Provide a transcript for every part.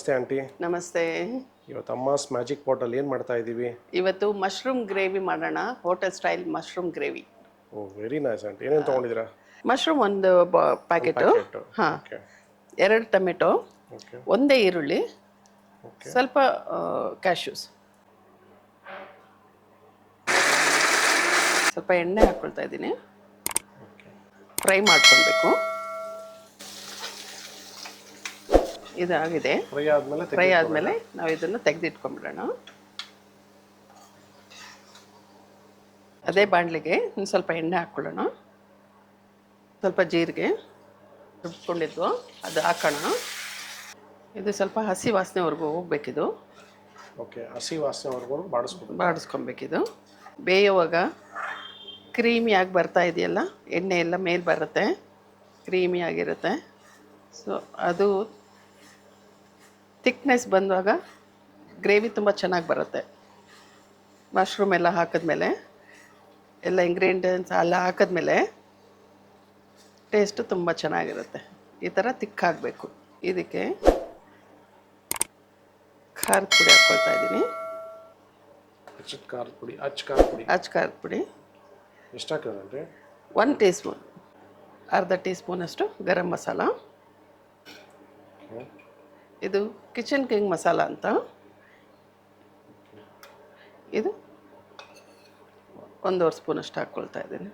ನಮಸ್ತೆ ಆಂಟಿ. ನಮಸ್ತೆ. ಇವತ್ತು ಅಮ್ಮಾಸ್ ಮ್ಯಾಜಿಕ್ ಪಾಟಲ್ಲಿ ಏನು ಮಾಡ್ತಾ ಇದ್ದೀವಿ? ಇವತ್ತು ಮಶ್ರೂಮ್ ಗ್ರೇವಿ ಮಾಡೋಣ. Hotel style mushroom gravy. Oh very nice aunty. ಏನೇನು ತೊಗೊಂಡಿದ್ದೀರಾ? ಮಶ್ರೂಮ್ ಒಂದು ಪ್ಯಾಕೆಟು. ಹಾಂ, ಓಕೆ 2 ಟೊಮೆಟೊ, ಓಕೆ ಒಂದೇ ಈರುಳ್ಳಿ, ಓಕೆ ಸ್ವಲ್ಪ ಕ್ಯಾಶ್ಯೂಸ್, ಸ್ವಲ್ಪ ಎಣ್ಣೆ ಹಾಕ್ಕೊಳ್ತಾ ಇದ್ದೀನಿ. ಫ್ರೈ ಮಾಡ್ಕೊಳ್ಬೇಕು. ಇದಾಗಿದೆ. ಫ್ರೈ ಆದಮೇಲೆ ನಾವು ಇದನ್ನು ತೆಗೆದಿಟ್ಕೊಂಡ್ಬಿಡೋಣ. ಅದೇ ಬಾಣಲಿಗೆ ಒಂದು ಸ್ವಲ್ಪ ಎಣ್ಣೆ ಹಾಕ್ಕೊಳ್ಳೋಣ. ಸ್ವಲ್ಪ ಜೀರಿಗೆ ರುಬ್ಕೊಂಡಿದ್ವು ಅದು ಹಾಕೋಣ. ಇದು ಸ್ವಲ್ಪ ಹಸಿ ವಾಸನೆವರೆಗೂ ಹೋಗ್ಬೇಕಿದು. ಓಕೆ, ಹಸಿ ವಾಸನೆವರೆಗೂ ಬಾಡಿಸ್ಕೊಬೇಕಿದು. ಬೇಯುವಾಗ ಕ್ರೀಮಿಯಾಗಿ ಬರ್ತಾ ಇದೆಯಲ್ಲ, ಎಣ್ಣೆ ಎಲ್ಲ ಮೇಲೆ ಬರುತ್ತೆ, ಕ್ರೀಮಿಯಾಗಿರುತ್ತೆ. ಸೊ ಅದು ಥಿಕ್ನೆಸ್ ಬಂದಾಗ ಗ್ರೇವಿ ತುಂಬ ಚೆನ್ನಾಗಿ ಬರುತ್ತೆ. ಮಶ್ರೂಮ್ ಎಲ್ಲ ಹಾಕಿದ್ಮೇಲೆ, ಎಲ್ಲ ಇಂಗ್ರೀಡಿಯೆಂಟ್ಸ್ ಎಲ್ಲ ಹಾಕಿದ್ಮೇಲೆ ಟೇಸ್ಟು ತುಂಬ ಚೆನ್ನಾಗಿರುತ್ತೆ. ಈ ಥರ ತಿಕ್ಕಾಗಬೇಕು. ಇದಕ್ಕೆ ಖಾರದ ಪುಡಿ ಹಾಕ್ಕೊಳ್ತಾ ಇದ್ದೀನಿ. ಅಚ್ಚ ಖಾರದ ಪುಡಿ ಎಷ್ಟು ಹಾಕಿದ್ರೆ? 1 ಟೀ ಸ್ಪೂನ್, ಅರ್ಧ ಟೀ ಸ್ಪೂನಷ್ಟು ಗರಂ ಮಸಾಲ. ಇದು ಕಿಚನ್ ಕಿಂಗ್ ಮಸಾಲ ಅಂತ. ಇದು 1.5 ಸ್ಪೂನಷ್ಟು ಹಾಕ್ಕೊಳ್ತಾ ಇದ್ದೀನಿ.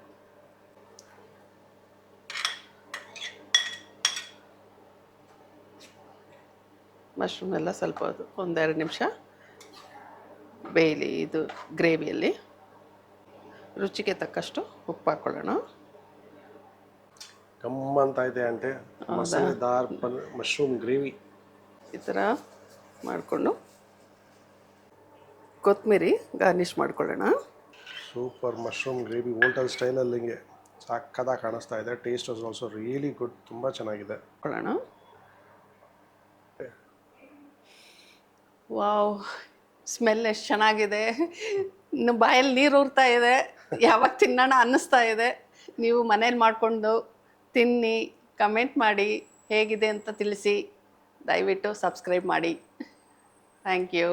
ಮಶ್ರೂಮ್ ಎಲ್ಲ ಸ್ವಲ್ಪ 1-2 ನಿಮಿಷ ಬೇಯಲಿ ಇದು ಗ್ರೇವಿಯಲ್ಲಿ. ರುಚಿಗೆ ತಕ್ಕಷ್ಟು ಉಪ್ಪು ಹಾಕ್ಕೊಳ್ಳೋಣ. ಗಮ್ಮಂತ ಇದೆ ಆಂಟಿ. ಮಸಾಲೆದಾರ್ ಮಶ್ರೂಮ್ ಗ್ರೇವಿ ಈ ಥರ ಮಾಡಿಕೊಂಡು ಕೊತ್ತಂಬರಿ ಗಾರ್ನಿಷ್ ಮಾಡ್ಕೊಳ್ಳೋಣ. ಸೂಪರ್ ಮಶ್ರೂಮ್ ಗ್ರೇವಿ ಹೋಟೆಲ್ ಸ್ಟೈಲಲ್ಲಿ ಹಿಂಗೆ ಸಕ್ಕತ್ತಾಗಿ ಕಾಣಿಸ್ತಾ ಇದೆ. Taste was also really good. ತುಂಬ ಚೆನ್ನಾಗಿದೆ. ಕೊಳ್ಳೋಣ. ವಾವ್, ಸ್ಮೆಲ್ ಎಷ್ಟು ಚೆನ್ನಾಗಿದೆ. ಇನ್ನು ಬಾಯಲ್ಲಿ ನೀರು ಊರ್ತಾ ಇದೆ. ಯಾವಾಗ ತಿನ್ನೋಣ ಅನ್ನಿಸ್ತಾ ಇದೆ. ನೀವು ಮನೇಲಿ ಮಾಡಿಕೊಂಡು ತಿನ್ನಿ, ಕಮೆಂಟ್ ಮಾಡಿ, ಹೇಗಿದೆ ಅಂತ ತಿಳಿಸಿ. ದಯವಿಟ್ಟು ಸಬ್ಸ್ಕ್ರೈಬ್ ಮಾಡಿ. Thank you.